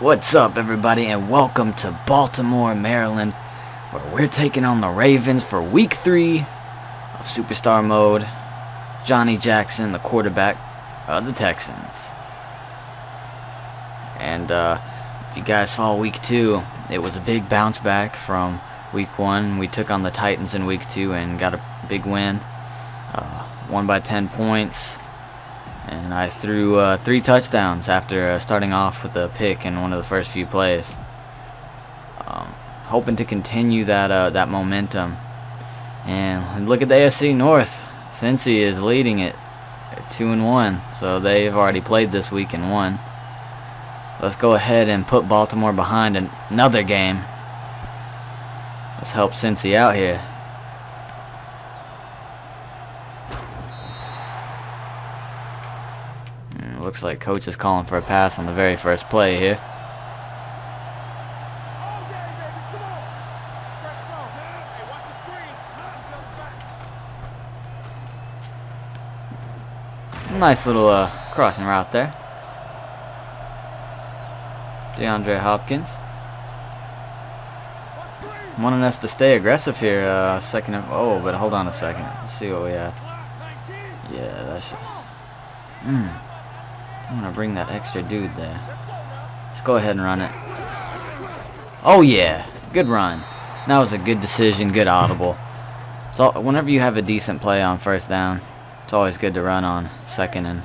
What's up, everybody, and welcome to Baltimore, Maryland, where we're taking on the Ravens for Week 3 of Superstar Mode. Johnny Jackson, the quarterback of the Texans. And if you guys saw Week 2, it was a big bounce back from Week 1. We took on the Titans in Week 2 and got a big win. Won by 10 points. And I threw 3 touchdowns after starting off with a pick in one of the first few plays. Hoping to continue that momentum. And look at the AFC North. Cincy is leading it. They're 2-1, so they've already played this week and won. So let's go ahead and put Baltimore behind another game. Let's help Cincy out here. Looks like coach is calling for a pass on the very first play here. Nice little crossing route there. Hopkins wanting us to stay aggressive here. But hold on a second. Let's see what we have. Yeah, that should. I'm going to bring that extra dude there. Let's go ahead and run it. Oh, yeah. Good run. That was a good decision, good audible. So whenever you have a decent play on first down, it's always good to run on second. And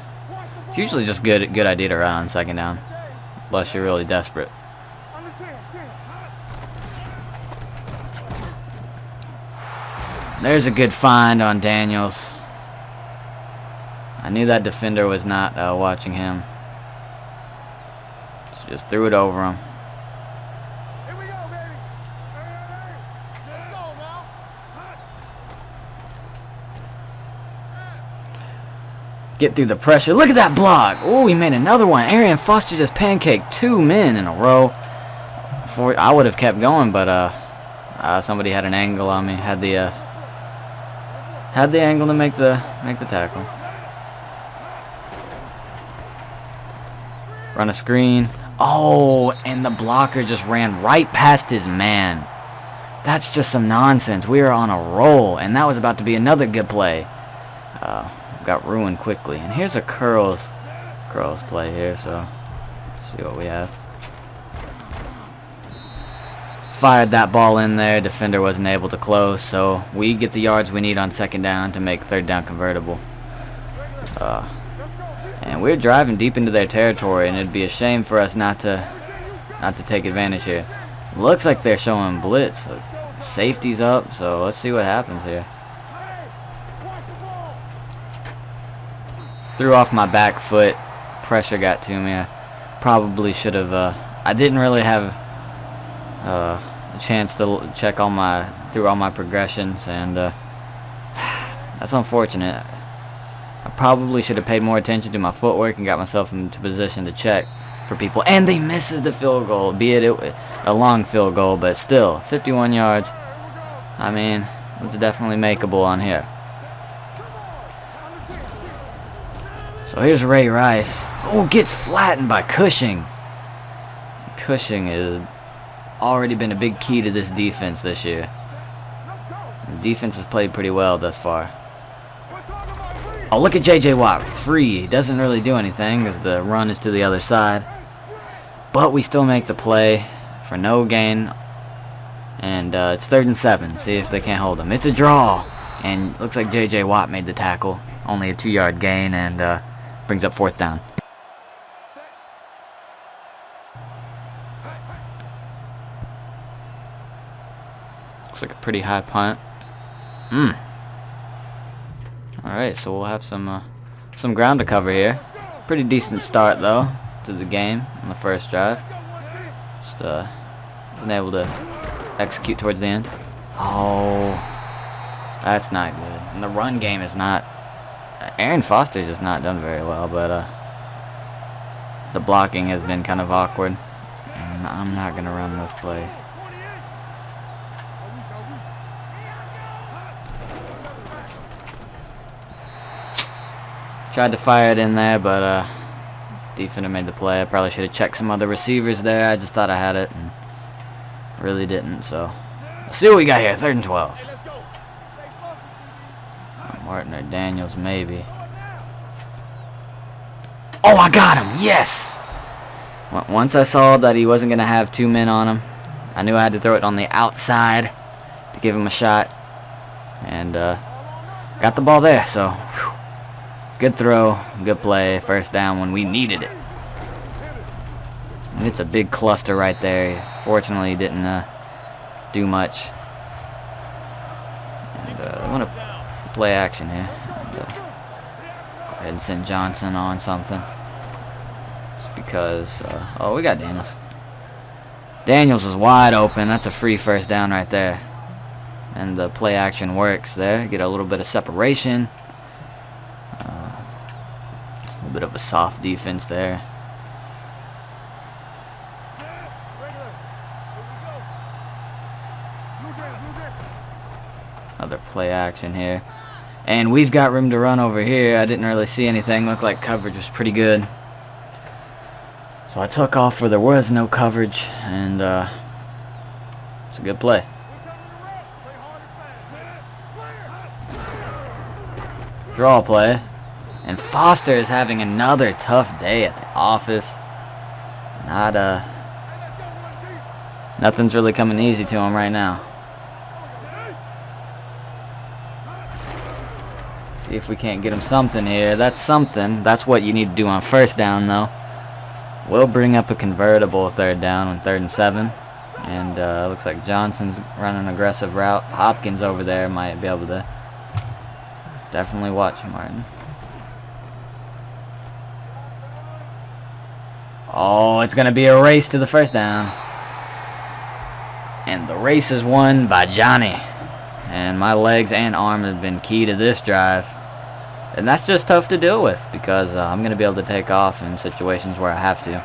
it's usually just good idea to run on second down, unless you're really desperate. There's a good find on Daniels. I knew that defender was not watching him. So just threw it over him. Here we go, baby. Let's go now. Get through the pressure. Look at that block. Oh, he made another one. Arian Foster just pancaked 2 men in a row. I would have kept going, but somebody had an angle on me. Had the angle to make the tackle. Run a screen. Oh, and the blocker just ran right past his man. That's just some nonsense. We are on a roll, and that was about to be another good play. Got ruined quickly. And here's a curls play here, so let's see what we have. Fired that ball in there. Defender wasn't able to close, so we get the yards we need on second down to make third down convertible. And we're driving deep into their territory, and it'd be a shame for us not to take advantage here. Looks like they're showing blitz. Safety's up, so let's see what happens here. Threw off my back foot. Pressure got to me. I probably should have. I didn't really have a chance to check through all my progressions, and that's unfortunate. I probably should have paid more attention to my footwork and got myself into position to check for people. And they misses the field goal, be it a long field goal, but still, 51 yards. I mean, it's definitely makeable on here. So here's Ray Rice. Oh, gets flattened by Cushing. Cushing has already been a big key to this defense this year. The defense has played pretty well thus far. Oh, look at J.J. Watt. Free. He doesn't really do anything because the run is to the other side. But we still make the play for no gain. And it's 3rd and 7. See if they can't hold him. It's a draw. And looks like J.J. Watt made the tackle. Only a 2-yard gain, and brings up 4th down. Looks like a pretty high punt. Alright, so we'll have some ground to cover here. Pretty decent start, though, to the game on the first drive. Just wasn't able to execute towards the end. Oh, that's not good. And the run game is not. Arian Foster just not done very well, but the blocking has been kind of awkward. And I'm not going to run this play. Tried to fire it in there, but Defender made the play. I probably should have checked some other receivers there. I just thought I had it and really didn't. So let's see what we got here. 3rd and 12. Martin or Daniels maybe. Oh, I got him. Yes. Once I saw that he wasn't going to have 2 men on him, I knew I had to throw it on the outside to give him a shot. And got the ball there. So whew. Good throw, good play, 1st down when we needed it. And it's a big cluster right there. Fortunately, he didn't do much. And I want to play action here. And, go ahead and send Johnson on something. Just because, oh, we got Daniels. Daniels is wide open. That's a free 1st down right there. And the play action works there. Get a little bit of separation. A bit of a soft defense there. Another play action here. And we've got room to run over here. I didn't really see anything. Looked like coverage was pretty good. So I took off where there was no coverage. And it's a good play. Draw play. And Foster is having another tough day at the office. Nothing's really coming easy to him right now. See if we can't get him something here. That's something. That's what you need to do on 1st down, though. We'll bring up a convertible 3rd down on 3rd and 7. And looks like Johnson's running an aggressive route. Hopkins over there might be able to definitely watch Martin. Oh, it's going to be a race to the 1st down. And the race is won by Johnny. And my legs and arm have been key to this drive. And that's just tough to deal with because I'm going to be able to take off in situations where I have to.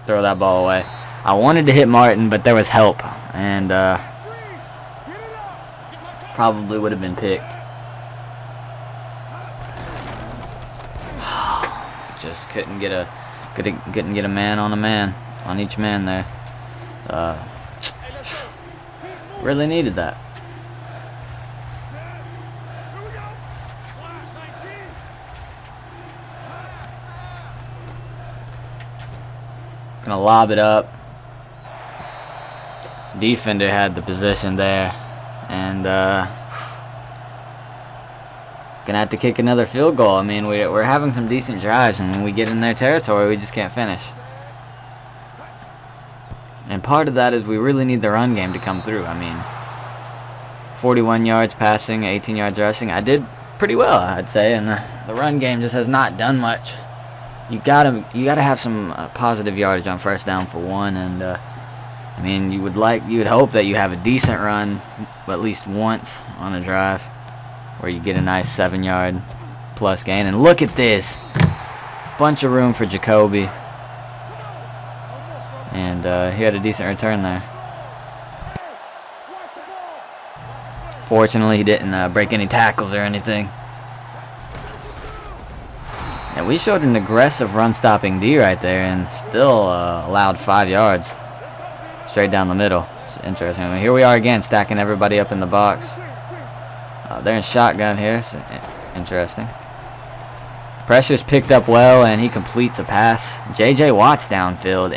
Throw that ball away. I wanted to hit Martin, but there was help. And probably would have been picked. Just couldn't get a man on each man there. Really needed that. Gonna lob it up. Defender had the position there. And gonna have to kick another field goal. I mean, we're having some decent drives, and when we get in their territory, we just can't finish. And part of that is we really need the run game to come through. I mean, 41 yards passing, 18 yards rushing. I did pretty well, I'd say, and the run game just has not done much. You gotta have some positive yardage on 1st down for one, and I mean, you would hope that you have a decent run at least once on a drive where you get a nice 7-yard plus gain. And look at this. Bunch of room for Jacoby. And he had a decent return there. Fortunately, he didn't break any tackles or anything. And we showed an aggressive run-stopping D right there and still allowed 5 yards. Straight down the middle. It's interesting. I mean, here we are again, stacking everybody up in the box. They're in shotgun here. So interesting. Pressure's picked up well, and he completes a pass. J.J. Watt's downfield.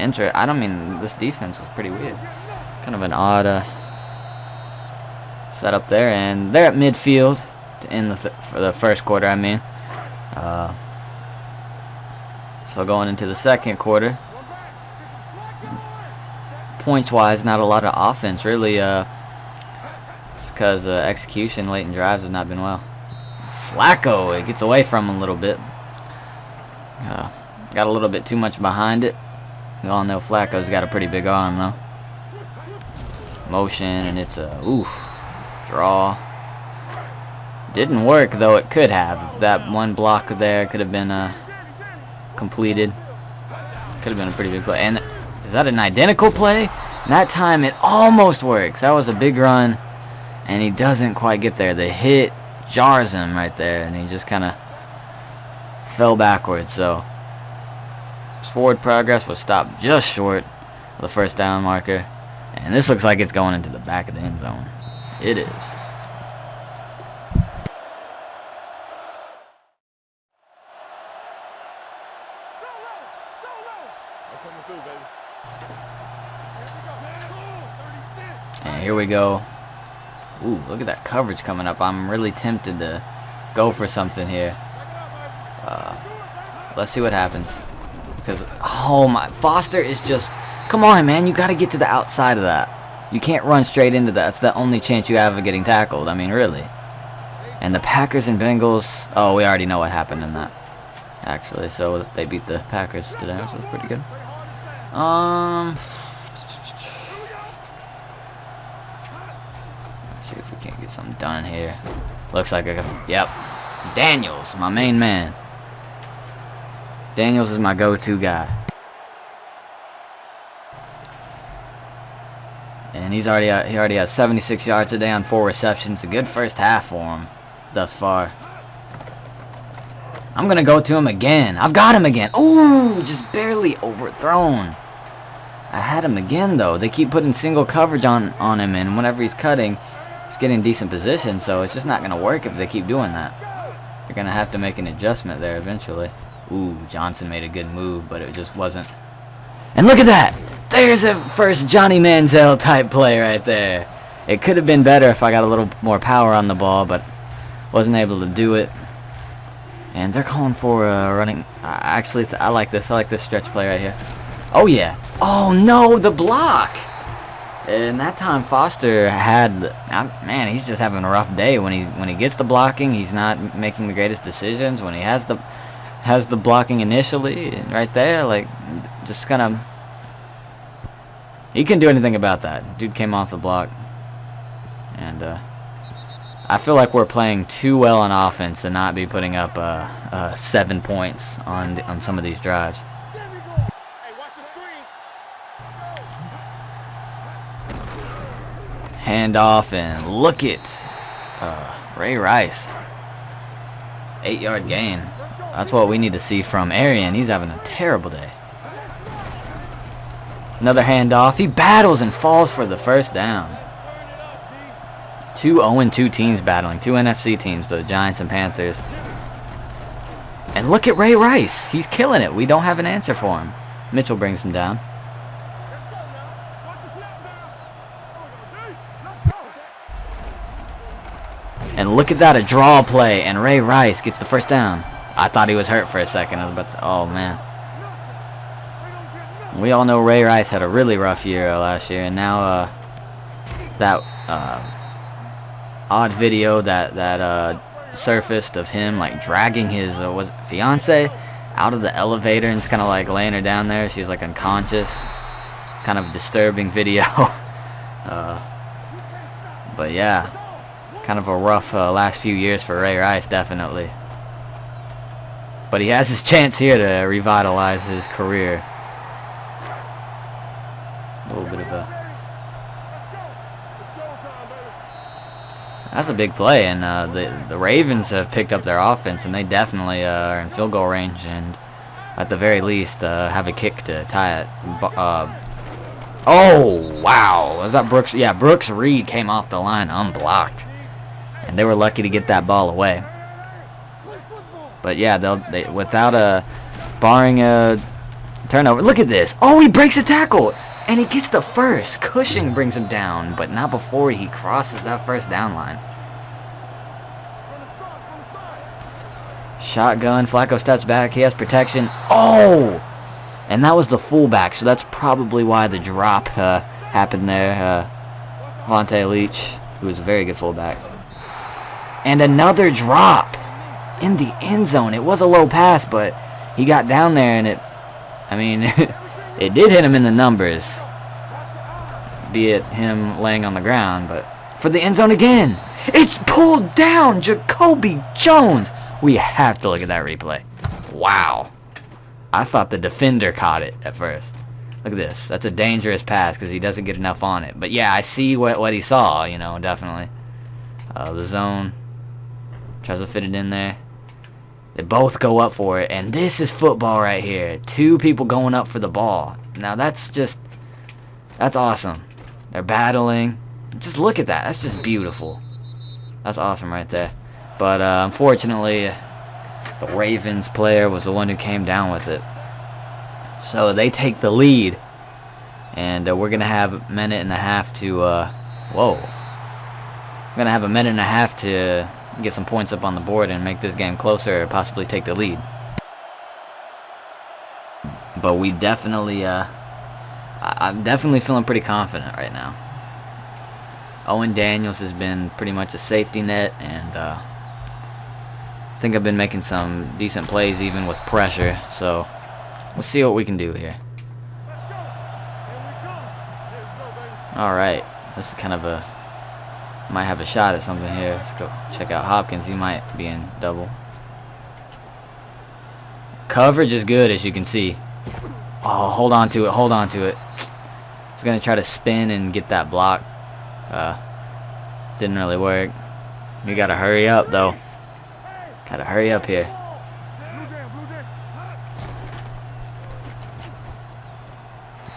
This defense was pretty weird. Kind of an odd setup there, and they're at midfield to end for the 1st quarter. I mean, so going into the 2nd quarter. Points-wise, not a lot of offense, really. It's because execution late in drives have not been well. Flacco, it gets away from him a little bit. Got a little bit too much behind it. We all know Flacco's got a pretty big arm, though. Motion, and it's a draw. Didn't work, though it could have. That one block there could have been completed. Could have been a pretty big play. And is that an identical play? And that time it almost works. That was a big run. And he doesn't quite get there. The hit jars him right there, and he just kind of fell backwards. So his forward progress was stopped just short of the first down marker. And this looks like it's going into the back of the end zone. It is. And here we go. Ooh, look at that coverage coming up. I'm really tempted to go for something here. Let's see what happens. Because, oh my, Foster is just, come on, man, you got to get to the outside of that. You can't run straight into that. It's the only chance you have of getting tackled. I mean, really. And the Packers and Bengals, oh, we already know what happened in that, actually. So they beat the Packers today, so it's pretty good. Let's see if we can't get something done here. Looks like yep. Daniels, my main man. Daniels is my go-to guy. And he already has 76 yards today on 4 receptions. A good first half for him thus far. I'm going to go to him again. I've got him again. Ooh, just barely overthrown. I had him again, though. They keep putting single coverage on him, and whenever he's cutting, he's getting decent position, so it's just not going to work if they keep doing that. They're going to have to make an adjustment there eventually. Ooh, Johnson made a good move, but it just wasn't. And look at that! There's a first Johnny Manziel type play right there. It could have been better if I got a little more power on the ball, but wasn't able to do it. And they're calling for running. Actually, I like this. I like this stretch play right here. Oh, yeah. Oh, no, the block. And that time Foster had, man, he's just having a rough day. When he gets the blocking, he's not making the greatest decisions. When he has the blocking initially, right there, like, just kind of, he couldn't do anything about that. Dude came off the block. And I feel like we're playing too well on offense to not be putting up 7 points on some of these drives. Hand off, and look at Ray Rice. 8-yard gain. That's what we need to see from Arian. He's having a terrible day. Another handoff. He battles and falls for the first down. 2 0-2 teams battling. 2 NFC teams, the Giants and Panthers. And look at Ray Rice. He's killing it. We don't have an answer for him. Mitchell brings him down. And look at that, a draw play, and Ray Rice gets the first down. I thought he was hurt for a second. I was about to say, oh, man. We all know Ray Rice had a really rough year last year, and now that odd video that surfaced of him like dragging his fiance out of the elevator and just kind of like laying her down there. She was like unconscious. Kind of disturbing video. But yeah. Kind of a rough last few years for Ray Rice, definitely. But he has his chance here to revitalize his career. A little bit of a... That's a big play, and the Ravens have picked up their offense, and they definitely are in field goal range, and at the very least have a kick to tie it. Oh, wow. Was that Brooks? Yeah, Brooks Reed came off the line unblocked. And they were lucky to get that ball away. But yeah, they without barring a turnover. Look at this. Oh, he breaks a tackle. And he gets the first. Cushing brings him down, but not before he crosses that first down line. Shotgun. Flacco steps back. He has protection. Oh! And that was the fullback, so that's probably why the drop happened there. Vontae Leach, who is a very good fullback. And another drop in the end zone. It was a low pass, but he got down there, and it did hit him in the numbers, be it him laying on the ground. But for the end zone again, it's pulled down. Jacoby Jones. We have to look at that replay. Wow. I thought the defender caught it at first. Look at this. That's a dangerous pass because he doesn't get enough on it. But yeah, I see what he saw, definitely. The zone. Tries to fit it in there. They both go up for it. And this is football right here. 2 people going up for the ball. Now that's awesome. They're battling. Just look at that. That's just beautiful. That's awesome right there. But unfortunately, the Ravens player was the one who came down with it. So they take the lead. And we're going to have a minute and a half to... whoa. We're going to have a minute and a half to get some points up on the board and make this game closer or possibly take the lead. But we definitely... I'm definitely feeling pretty confident right now. Owen Daniels has been pretty much a safety net, and I think I've been making some decent plays even with pressure. So let's see what we can do here. All right, this is kind of a might have a shot at something here. Let's go check out Hopkins. He might be in double. Coverage is good, as you can see. Oh, hold on to it. Hold on to it. It's going to try to spin and get that block. Didn't really work. We got to hurry up, though. Got to hurry up here.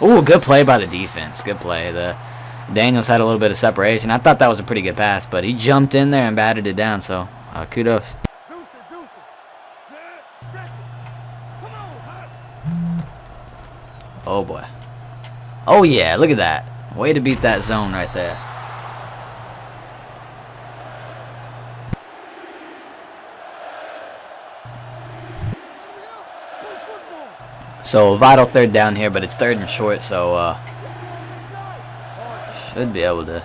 Ooh, good play by the defense. Good play. Daniels had a little bit of separation. I thought that was a pretty good pass, but he jumped in there and batted it down, so kudos. Oh boy. Oh yeah, look at that. Way to beat that zone right there. So vital 3rd down here, but it's 3rd and short, so should be able to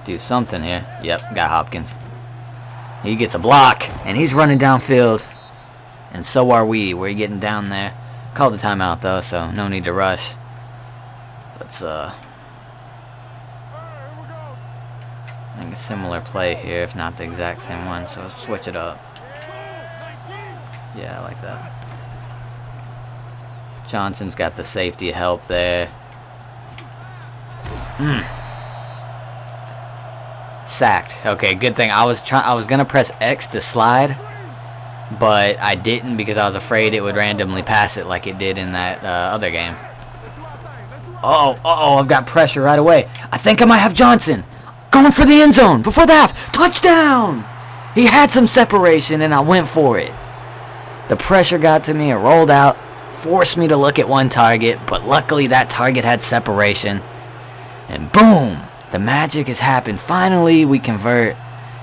do something here. Yep, got Hopkins. He gets a block, and he's running downfield. And so are we. We're getting down there. Called the timeout though, so no need to rush. Let's make a similar play here, if not the exact same one. So let's switch it up. Yeah, I like that. Johnson's got the safety help there. Sacked. Okay, good thing. I was gonna press X to slide, but I didn't because I was afraid it would randomly pass it like it did in that other game. Uh-oh, I've got pressure right away. I think I might have Johnson. Going for the end zone before the half. Touchdown! He had some separation and I went for it. The pressure got to me, it rolled out, forced me to look at one target, but luckily that target had separation. And boom! The magic has happened. Finally, we convert,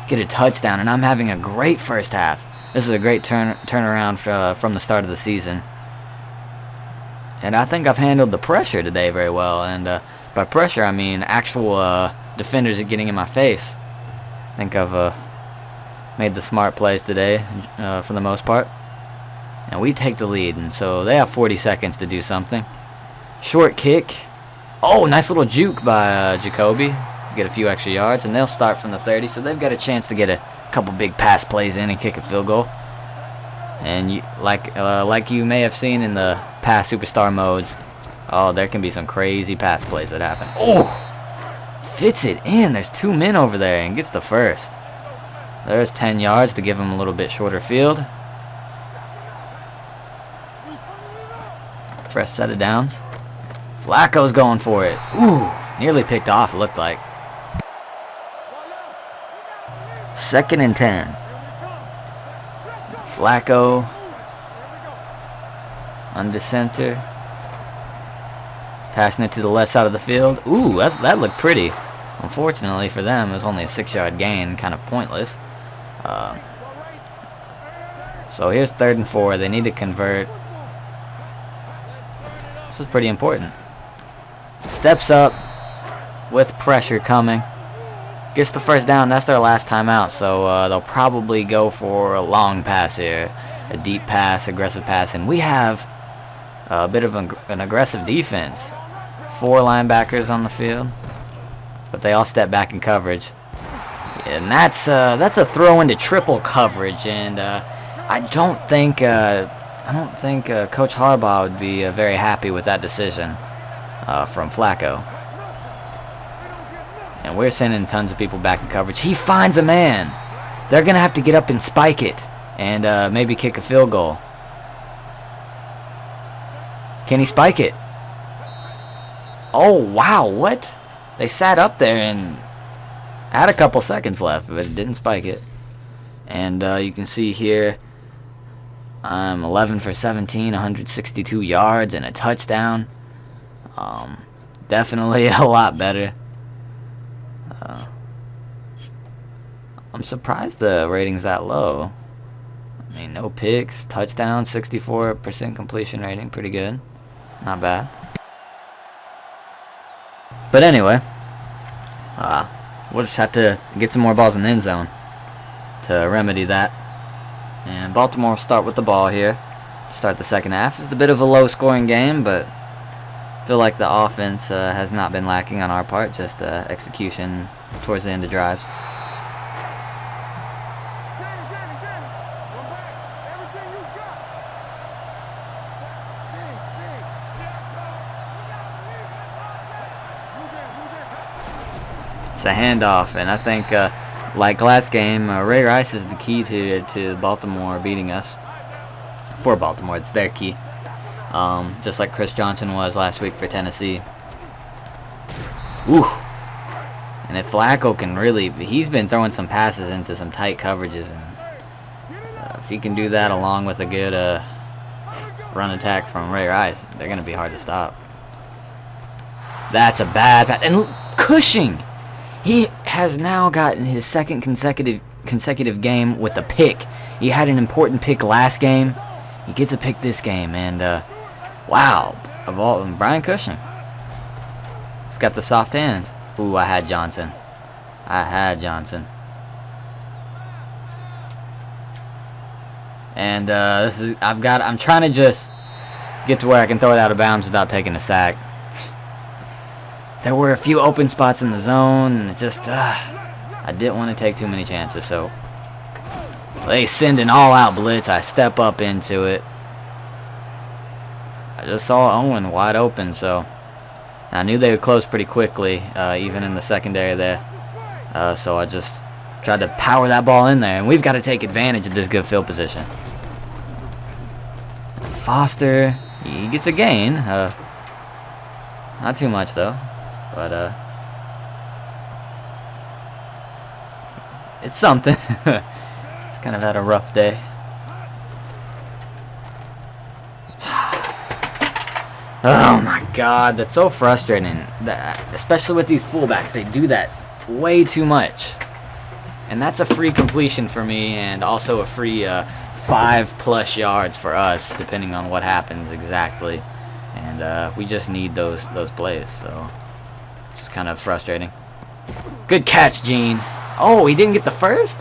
get a touchdown, and I'm having a great first half. This is a great turnaround from the start of the season. And I think I've handled the pressure today very well. And by pressure, I mean actual defenders are getting in my face. I think I've made the smart plays today for the most part. And we take the lead. And so they have 40 seconds to do something. Short kick. Oh, nice little juke by Jacoby. Get a few extra yards. And they'll start from the 30. So they've got a chance to get a couple big pass plays in and kick a field goal. And like you may have seen in the past superstar modes, oh, there can be some crazy pass plays that happen. Oh, fits it in. There's 2 men over there and gets the first. There's 10 yards to give him a little bit shorter field. Fresh set of downs. Flacco's going for it. Ooh, nearly picked off, it looked like. 2nd and 10. Flacco under center, passing it to the left side of the field. Ooh, that looked pretty. Unfortunately for them, it was only a 6-yard gain, kind of pointless. So here's 3rd and 4. They need to convert. This is pretty important. Steps up with pressure coming. Gets the first down. That's their last timeout, so they'll probably go for a long pass here. A deep pass, aggressive pass. And we have a bit of an aggressive defense. 4 linebackers on the field, but they all step back in coverage. And that's a throw into triple coverage. And I don't think Coach Harbaugh would be very happy with that decision from Flacco. And we're sending tons of people back in coverage. He finds a man. They're going to have to get up and spike it. And maybe kick a field goal. Can he spike it? Oh, wow. What? They sat up there and had a couple seconds left, but it didn't spike it. And you can see here, I'm 11 for 17, 162 yards, and a touchdown. Definitely a lot better. I'm surprised the rating's that low. I mean, no picks, touchdown, 64% completion rating, pretty good. Not bad. But anyway, we'll just have to get some more balls in the end zone to remedy that. And Baltimore will start with the ball here. Start the second half. It's a bit of a low-scoring game, but I feel like the offense has not been lacking on our part, just execution towards the end of drives. It's a handoff, and I think, like last game, Ray Rice is the key to Baltimore beating us. For Baltimore, it's their key. Just like Chris Johnson was last week for Tennessee. Ooh. And if Flacco can really, he's been throwing some passes into some tight coverages, and if he can do that along with a good run attack from Ray Rice, they're going to be hard to stop. That's a bad pass. And Cushing! He has now gotten his second consecutive game with a pick. He had an important pick last game. He gets a pick this game, and wow, Brian Cushing. He's got the soft hands. Ooh, I had Johnson. And I'm trying to just get to where I can throw it out of bounds without taking a sack. There were a few open spots in the zone, and just, I didn't want to take too many chances, so they send an all-out blitz. I step up into it. I just saw Owen wide open, so I knew they would close pretty quickly, even in the secondary there. So I just tried to power that ball in there, and we've got to take advantage of this good field position. Foster, he gets a gain. Not too much, though. But, it's something. It's kind of had a rough day. Oh my God, that's so frustrating. Especially with these fullbacks, they do that way too much. And that's a free completion for me, and also a free 5+ yards for us, depending on what happens exactly. And we just need those plays, so just kind of frustrating. Good catch, Gene. Oh, he didn't get the first?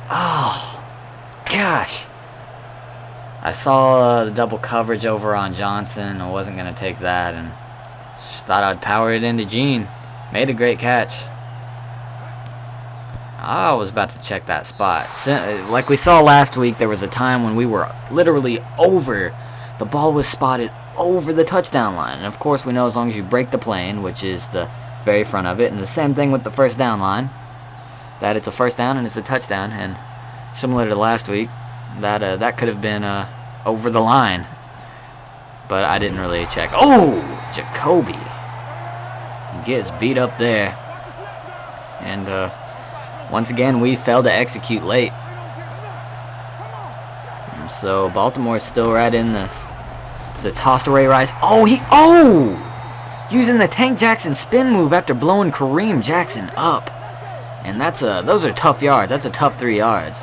Oh, gosh. I saw the double coverage over on Johnson. I wasn't going to take that, and just thought I'd power it into Gene. Made a great catch. I was about to check that spot. Like we saw last week, there was a time when we were literally over. The ball was spotted over the touchdown line. And of course, we know as long as you break the plane, which is the very front of it, and the same thing with the first down line, that it's a first down and it's a touchdown. And similar to last week, that could have been over the line. But I didn't really check. Oh, Jacoby. He gets beat up there. And once again, we failed to execute late. And so Baltimore's still right in this. It's a toss to Ray Rice. Using the Tank Jackson spin move after blowing Kareem Jackson up. And those are tough yards. That's a tough 3 yards.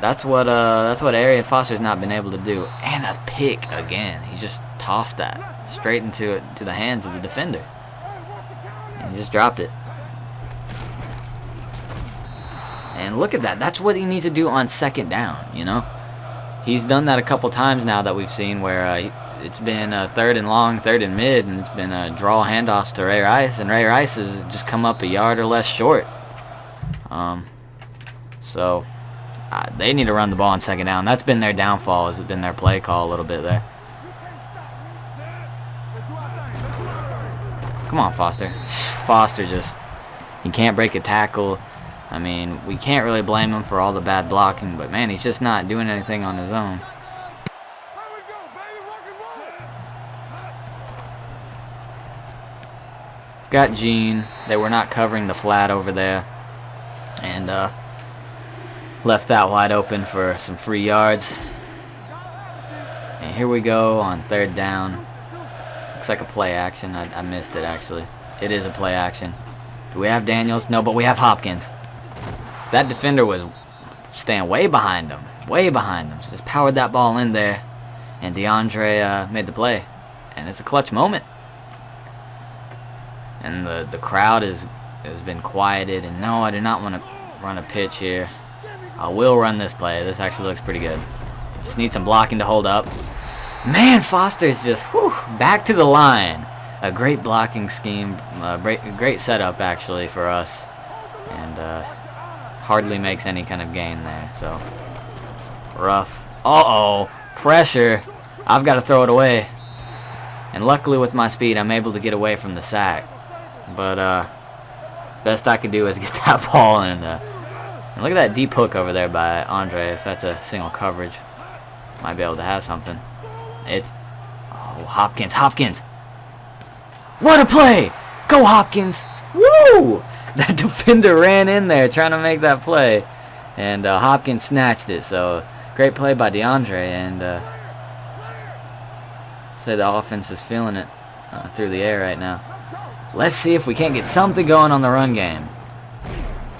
That's what Arian Foster's not been able to do. And a pick again. He just tossed that straight into the hands of the defender. And he just dropped it. And look at that. That's what he needs to do on second down, you know? He's done that a couple times now that we've seen where it's been third and long, third and mid, and it's been draw handoffs to Ray Rice, and Ray Rice has just come up a yard or less short. So they need to run the ball on second down. That's been their downfall. Has been their play call a little bit there. Come on, Foster. Foster just, he can't break a tackle. I mean, we can't really blame him for all the bad blocking, but man, he's just not doing anything on his own. Got Gene. They were not covering the flat over there, and left that wide open for some free yards. And here we go on 3rd down. Looks like a play action. I missed it, actually. It is a play action. Do we have Daniels? No, but we have Hopkins. That defender was staying way behind him. Way behind him. So just powered that ball in there. And DeAndre made the play. And it's a clutch moment. And the crowd has been quieted. And no, I do not want to run a pitch here. I will run this play. This actually looks pretty good. Just need some blocking to hold up. Man, Foster's just back to the line. A great blocking scheme. Great setup, actually, for us. And hardly makes any kind of gain there. So, rough. Uh-oh. Pressure. I've got to throw it away. And luckily with my speed, I'm able to get away from the sack. But best I can do is get that ball. And look at that deep hook over there by Andre. If that's a single coverage, might be able to have something. It's Hopkins. Hopkins. What a play! Go Hopkins! Woo! That defender ran in there trying to make that play, and Hopkins snatched it. So great play by DeAndre, and say the offense is feeling it through the air right now. Let's see if we can't get something going on the run game.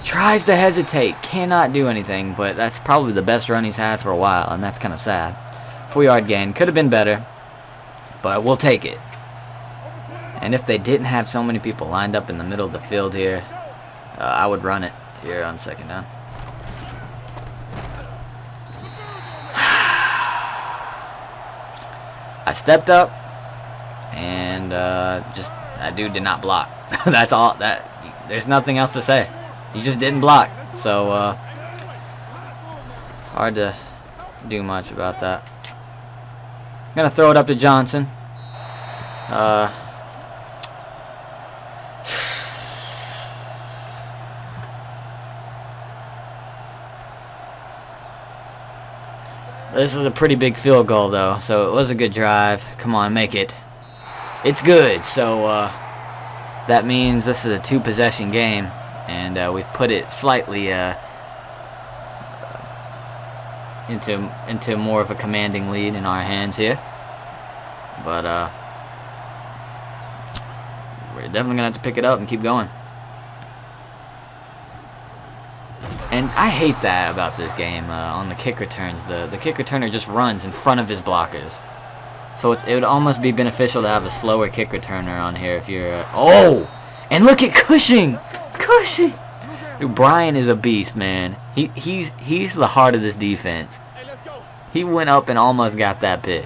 Tries to hesitate, cannot do anything, but that's probably the best run he's had for a while, and that's kind of sad. 4-yard gain. Could have been better, but we'll take it. And if they didn't have so many people lined up in the middle of the field here, I would run it here on 2nd down. I stepped up, and just that dude did not block. That's all. There's nothing else to say. He just didn't block. So hard to do much about that. I'm gonna throw it up to Johnson. This is a pretty big field goal, though, so it was a good drive. Come on, make it. It's good. So that means this is a 2-possession game, and we've put it slightly into more of a commanding lead in our hands here. But we're definitely gonna have to pick it up and keep going. And I hate that about this game on the kick returns. The kick returner just runs in front of his blockers. So it would almost be beneficial to have a slower kick returner on here if you're... oh! And look at Cushing! Cushing! Dude, Brian is a beast, man. He's the heart of this defense. He went up and almost got that pick.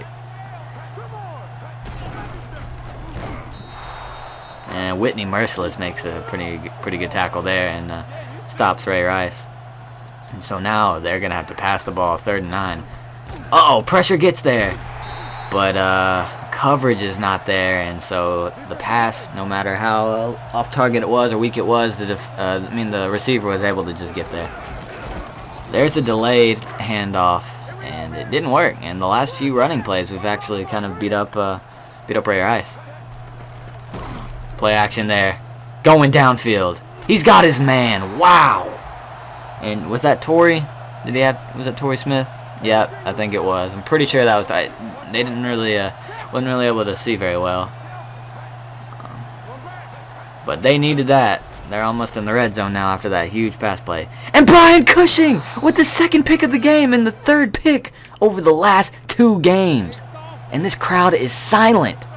And Whitney Merciless makes a pretty good tackle there and stops Ray Rice. And so now they're going to have to pass the ball 3rd and 9. Uh-oh, pressure gets there. But coverage is not there, and so the pass, no matter how off target it was or weak it was, the receiver was able to just get there. There's a delayed handoff, and it didn't work. And the last few running plays, we've actually kind of beat up Ray Rice. Play action there, going downfield. He's got his man. Wow. And was that Torrey? Was that Torrey Smith? Yeah, I think it was. I'm pretty sure that was. They didn't really, wasn't really able to see very well. But they needed that. They're almost in the red zone now after that huge pass play. And Brian Cushing with the 2nd pick of the game and the 3rd pick over the last 2 games. And this crowd is silent.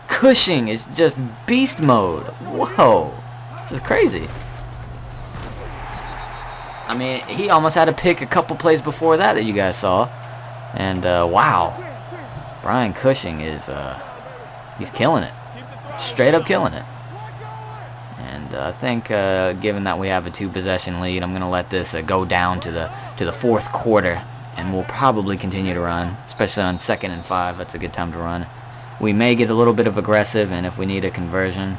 Cushing is just beast mode. Whoa. This is crazy. I mean, he almost had a pick a couple plays before that you guys saw. And, wow. Brian Cushing is, he's killing it. Straight up killing it. And I think, given that we have a 2-possession lead, I'm going to let this go down to the 4th quarter. And we'll probably continue to run, especially on 2nd and 5. That's a good time to run. we may get a little bit of aggressive, and if we need a conversion,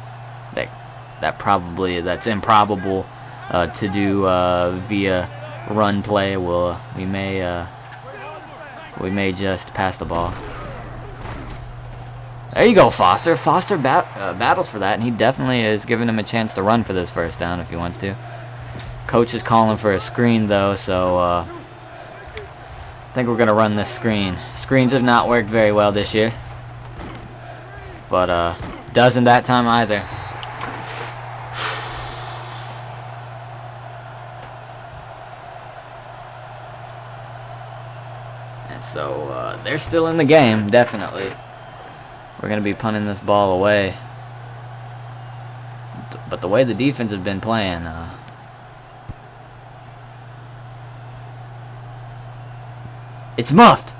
that's improbable to do via run play. We may just pass the ball. There you go, Foster. Foster battles for that, and he definitely is giving him a chance to run for this first down if he wants to. Coach is calling for a screen, though, so I think we're going to run this screen. Screens have not worked very well this year, but doesn't that time either. And so they're still in the game, definitely. We're going to be punting this ball away. But the way the defense has been playing, it's muffed.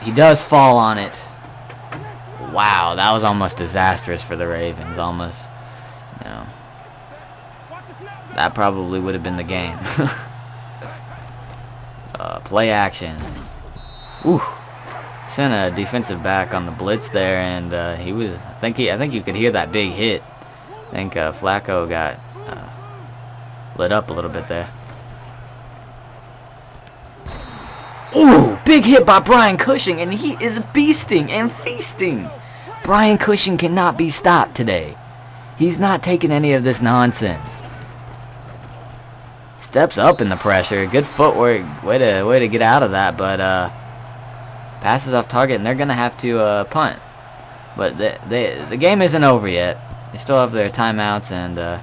He does fall on it. Wow, that was almost disastrous for the Ravens. Almost, you know, that probably would have been the game. Play action. Ooh. Sent a defensive back on the blitz there, and he was. I think you could hear that big hit. I think Flacco got lit up a little bit there. Ooh, big hit by Brian Cushing, and he is beasting and feasting. Brian Cushing cannot be stopped today. He's not taking any of this nonsense. Steps up in the pressure. Good footwork. Way to get out of that, but passes off target, and they're going to have to punt. But the game isn't over yet. They still have their timeouts, and the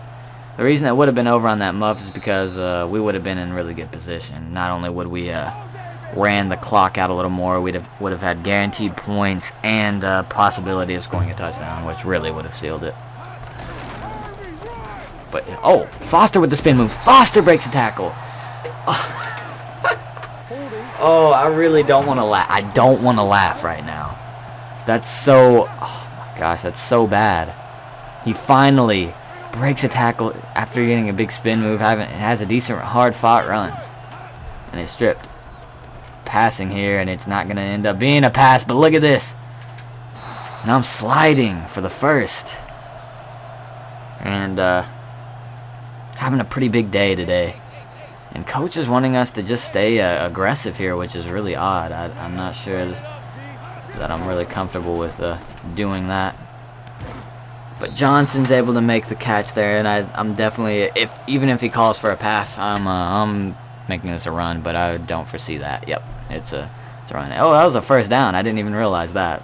reason it would have been over on that muff is because we would have been in really good position. Not only would we ran the clock out a little more, would have had guaranteed points and possibility of scoring a touchdown, which really would have sealed it. But oh, Foster with the spin move. Foster breaks a tackle. Oh, I really don't want to laugh. I don't want to laugh right now. That's so... Oh, my gosh, that's so bad. He finally breaks a tackle after getting a big spin move. Has a decent, hard-fought run. And it's stripped. Passing here, and it's not going to end up being a pass, but look at this. And I'm sliding for the first. And having a pretty big day today. And coach is wanting us to just stay aggressive here, which is really odd. I'm not sure that I'm really comfortable with doing that. But Johnson's able to make the catch there, and I'm definitely, even if he calls for a pass, I'm making this a run, but I don't foresee that. Yep, it's a run. Oh, that was a first down. I didn't even realize that.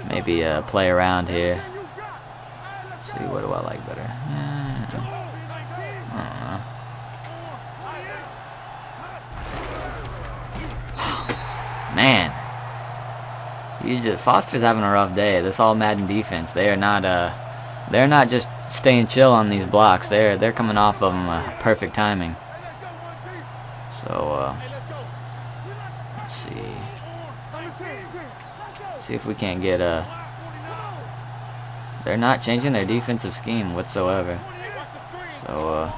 Maybe play around here. Let's see, what do I like better? I don't know. Man, Foster's having a rough day. This all Madden defense. They're not just staying chill on these blocks. They're coming off of them perfect timing. So let's see if we can't get a. They're not changing their defensive scheme whatsoever. So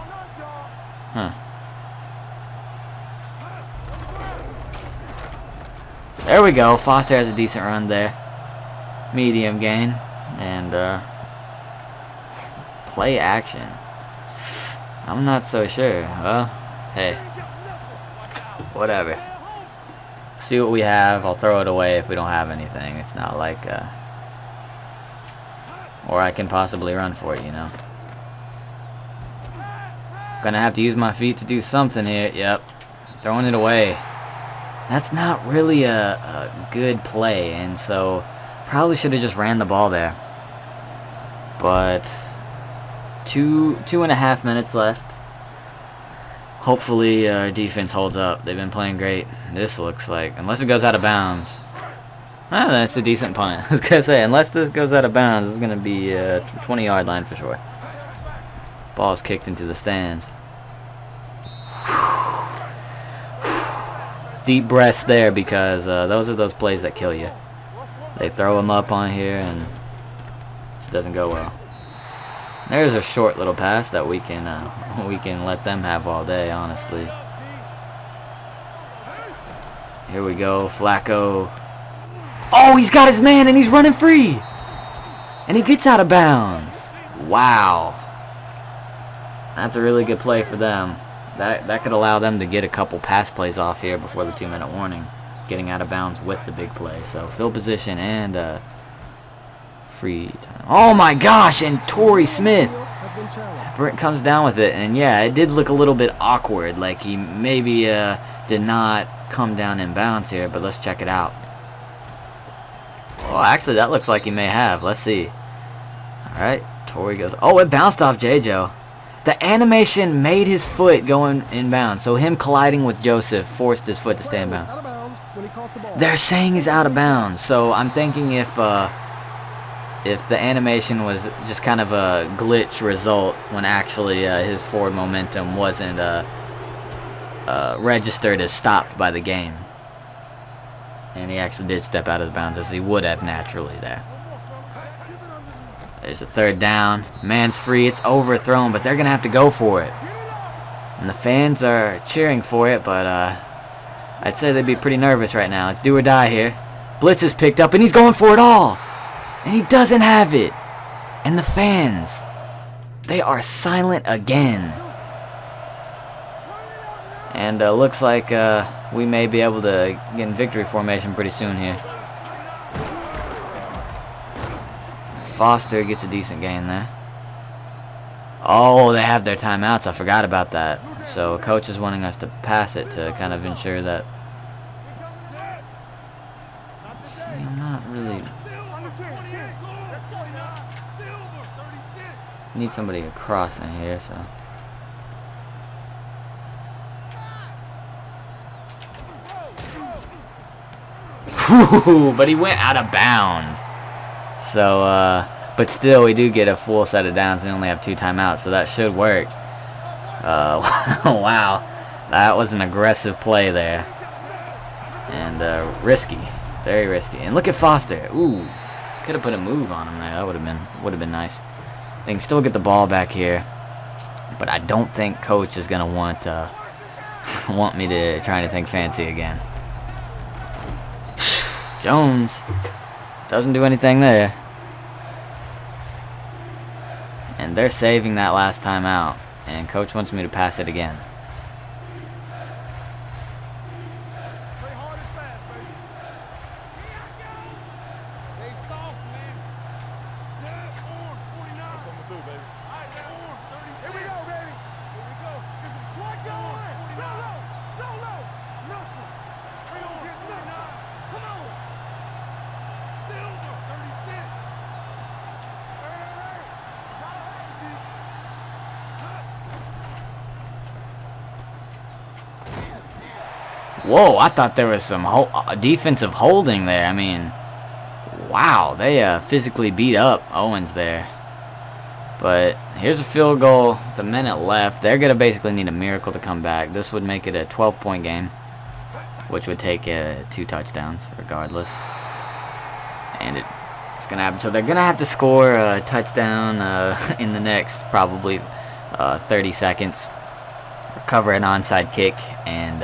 there we go. Foster has a decent run there. Medium gain. And play action. I'm not so sure. Well, hey. Whatever. See what we have. I'll throw it away if we don't have anything. It's not like or I can possibly run for it, you know. Gonna have to use my feet to do something here. Yep. Throwing it away. That's not really a good play, and so probably should have just ran the ball there. But two and a half minutes left. Hopefully our defense holds up. They've been playing great. This looks like, unless it goes out of bounds. That's a decent punt. I was going to say, unless this goes out of bounds, it's going to be a 20-yard line for sure. Ball's kicked into the stands. Deep breaths there, because those are those plays that kill you. They throw them up on here, and it just doesn't go well. There's a short little pass that we can let them have all day, honestly. Here we go, Flacco. Oh, he's got his man and he's running free. And he gets out of bounds. Wow. That's a really good play for them. That could allow them to get a couple pass plays off here before the 2-minute warning. Getting out of bounds with the big play. So field position and free time. Oh my gosh, and Torrey Smith comes down with it. And yeah, it did look a little bit awkward. Like he maybe did not come down in bounds here. But let's check it out. Oh, actually that looks like he may have. Let's see. Alright, Torrey goes. Oh, it bounced off J-Joe. The animation made his foot go in bounds. So him colliding with Joseph forced his foot to stay in bounds. They're saying he's out of bounds. So I'm thinking if the animation was just kind of a glitch result when actually his forward momentum wasn't registered as stopped by the game. And he actually did step out of bounds as he would have naturally there. There's a 3rd down. Man's free. It's overthrown, but they're going to have to go for it. And the fans are cheering for it, but I'd say they'd be pretty nervous right now. It's do or die here. Blitz is picked up, and he's going for it all. And he doesn't have it. And the fans, they are silent again. And looks like we may be able to get in victory formation pretty soon here. Foster gets a decent gain there. Oh, they have their timeouts. I forgot about that. So coach is wanting us to pass it to kind of ensure that. See, I'm not really. Need somebody across in here, so. Whew, but he went out of bounds. So, but still, we do get a full set of downs and only have 2 timeouts, so that should work. Wow, that was an aggressive play there, and risky, very risky. And look at Foster. Ooh, could have put a move on him there. That would have been nice. They can still get the ball back here, but I don't think coach is gonna want me to try anything fancy again. Jones doesn't do anything there. And they're saving that last time out. And coach wants me to pass it again. Whoa, I thought there was some defensive holding there. I mean, wow, they physically beat up Owens there. But here's a field goal with a minute left. They're going to basically need a miracle to come back. This would make it a 12-point game, which would take 2 touchdowns regardless. And it's going to happen. So they're going to have to score a touchdown in the next probably 30 seconds. Recover an onside kick and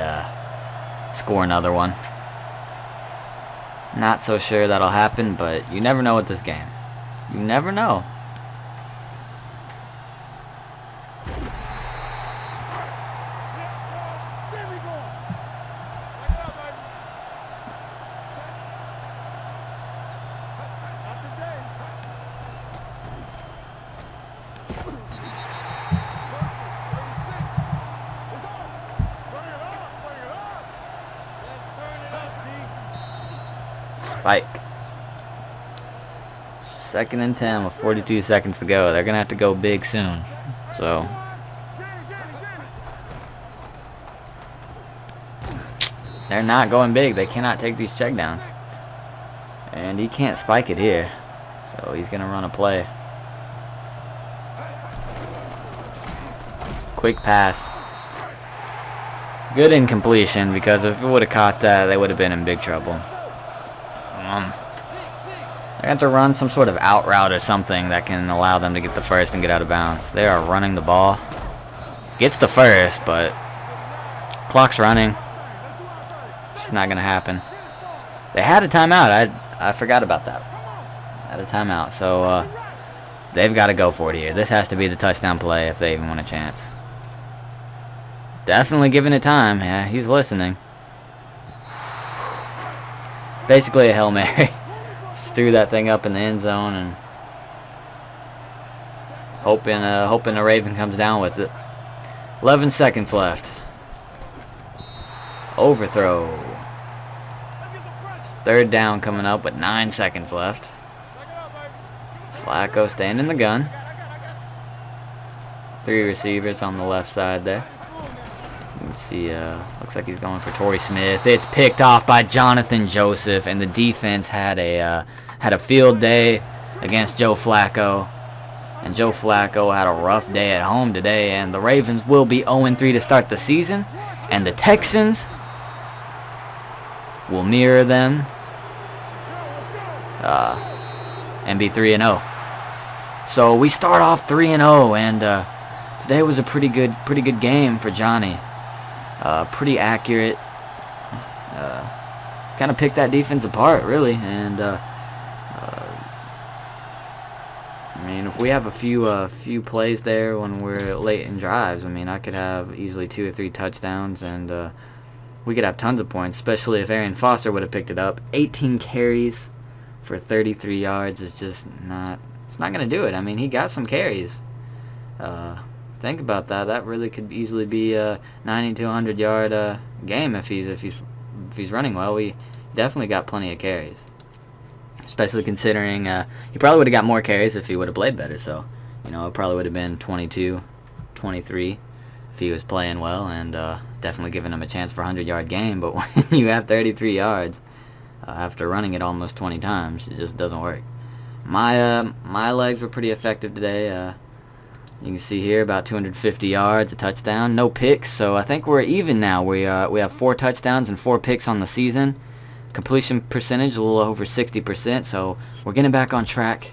score another one. Not so sure that'll happen, but you never know with this game. You never know. Spike. 2nd and 10 with 42 seconds to go. They're going to have to go big soon. So. They're not going big. They cannot take these checkdowns. And he can't spike it here. So he's going to run a play. Quick pass. Good incompletion, because if it would have caught that, they would have been in big trouble. They have to run some sort of out route or something that can allow them to get the first and get out of bounds. They are running the ball. Gets the first, but clock's running. It's not going to happen. They had a timeout. I forgot about that. Had a timeout. So they've got to go for it here. This has to be the touchdown play if they even want a chance. Definitely giving it time. Yeah, he's listening. Basically a Hail Mary. Just threw that thing up in the end zone and hoping the Raven comes down with it. 11 seconds left. Overthrow. It's third down coming up with 9 seconds left. Flacco staying in the gun. 3 receivers on the left side there. Let's see, looks like he's going for Torrey Smith. It's picked off by Jonathan Joseph, and the defense had a field day against Joe Flacco. And Joe Flacco had a rough day at home today, and the Ravens will be 0-3 to start the season. And the Texans will mirror them and be 3-0. So we start off 3-0, and today was a pretty good game for Johnny. Pretty accurate. Kind of picked that defense apart, really. And I mean, if we have a few plays there when we're late in drives, I mean, I could have easily 2 or 3 touchdowns, and we could have tons of points, especially if Arian Foster would have picked it up. 18 carries for 33 yards is just not. It's not going to do it. I mean, he got some carries. Think about that. That really could easily be a 90 to 100 yard game if he's running well. We definitely got plenty of carries. Especially considering he probably would have got more carries if he would have played better. So, you know, it probably would have been 22, 23 if he was playing well, and definitely giving him a chance for a 100-yard game. But when you have 33 yards after running it almost 20 times, it just doesn't work. My legs were pretty effective today. You can see here about 250 yards, a touchdown, no picks. So I think we're even now. We have 4 touchdowns and 4 picks on the season. Completion percentage a little over 60%, so we're getting back on track.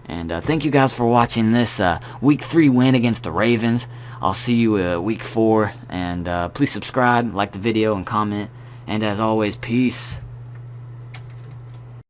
And thank you guys for watching this Week 3 win against the Ravens. I'll see you Week 4, and please subscribe, like the video, and comment. And as always, peace.